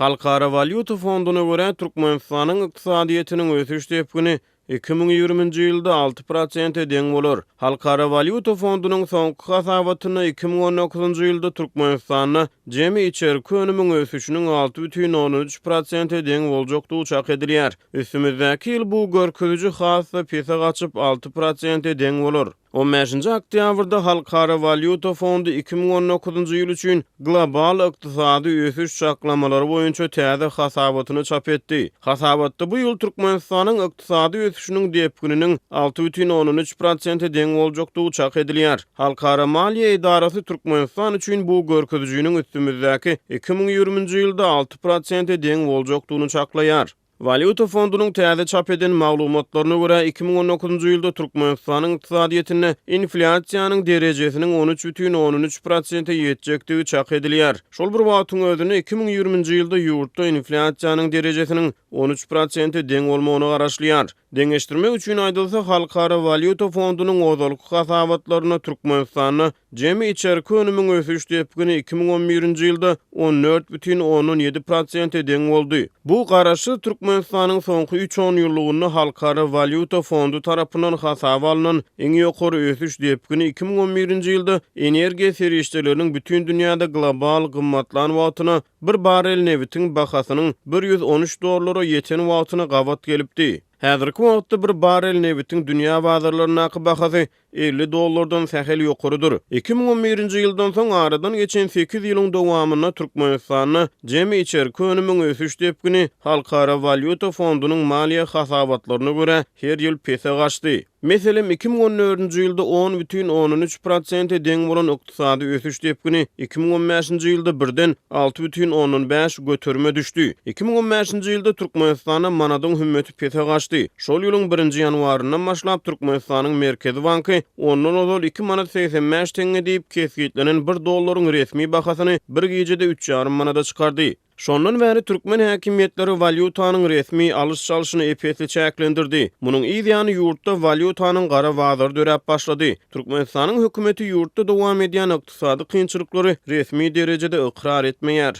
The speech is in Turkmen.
Halkara Valyuta Fonduna görä Türkmenistanyň ykdysadyýetiniň ösüş tepkini 2020-nji ýylda 6% deň bolar. Halkara Valyuta Fondunyň soňky hasabatyna 2019-njy ýylda Türkmenistanyň jemi içerki önümiň ösüşiniň 6,13% deň boljakdygy çak edilýär. Üstümizdäki ýyl bu görkeziji hassa pesa gaçyp 6% deň bolar. 15-nji oktýabrda Halkara Valyuta Fondu 2019-njy ýyl üçin global ykdysady ösüş çaklamalary boýunça täze hasabatyny çap etdi. Hasabatda bu ýyl Türkmenistanyň ykdysady ösüşiniň depkininiň 6,13% deň boljakdygy çak edilýär. Halkara Maliýe Idarasy Türkmenistan üçin bu görkezijiniň üstümizdäki 2020-nji ýylda 6% deň boljakdygyny çaklaýar. Valyuta Fondunyň täze çap eden maglumatlaryna görä 2019-njy ýylda Türkmenistanyň ykdysadyýetine inflasiýanyň derejesiniň 13,13% ýetjekdigi çak edilýär. Şol bir wagtyň özüne 2020-njy ýylda ýurtda inflasiýanyň derejesiniň 13% deň bolmagyny garaşlýar. Deňeşdirmek üçin aýdylsa, Halkara Valyuta Fondunyň ozalky hasabatlaryna Türkmenistanyň jemi içerki önümiň ösüş tepkini 2011-nji ýylda 14,17% deň boldy. Bu garaşy Türkmenistanyň soňky 3-10 ýyllygyny Halkara Valyuta Fondu tarapyndan hasaba alynan eň ýokary ösüş tepkini 2011-nji ýylda energiýa serişçileriniň bütün dünýäde global gymmatlan wagtyna bir barel neftiň bahasynyň $113 ýeten wagtyna gawat gelipdi. Häzirki wagtda bir barel neftiň dünýä bazarlaryna bahasy $50 sähel ýokarydyr. 2011-nji ýyldan soň aradan geçen 8 ýylyň dowamyna Türkmenistanyň jemi içerki önümiň ösüş tepkini Halkara Valyuta Fondunyň maliýe hasabatlaryna görä her ýyl pesa gaçdy. Meselem 2014-nji ýylda 10,13% deň bolan ykdysady ösüş tepkini 2015-nji ýylda birden 6,15 götürme düşdi. 2015-nji ýylda Türkmenistanyň manadyň hümeti pesa gaçdy. Şol ýylyň 1-nji ýanwaryndan başlap Türkmenistanyň Merkezi Banky ondan ozal 2 manat 85 teňe diýip kesgitlenen $1 resmi bahasyny bir gecede 3,5 manada çykardy. Şondan bäri türkmen häkimiýetleri valyutanyň resmi alış-çalyşyny epetli çäklendirdi. Munyň ýa-ni ýurtda valyutanyň gara bazary dörep başlady. Türkmenistanyň hökümeti ýurtda dowam edýän ykdysady kynçylyklary resmi derejede ikrar etmeýär.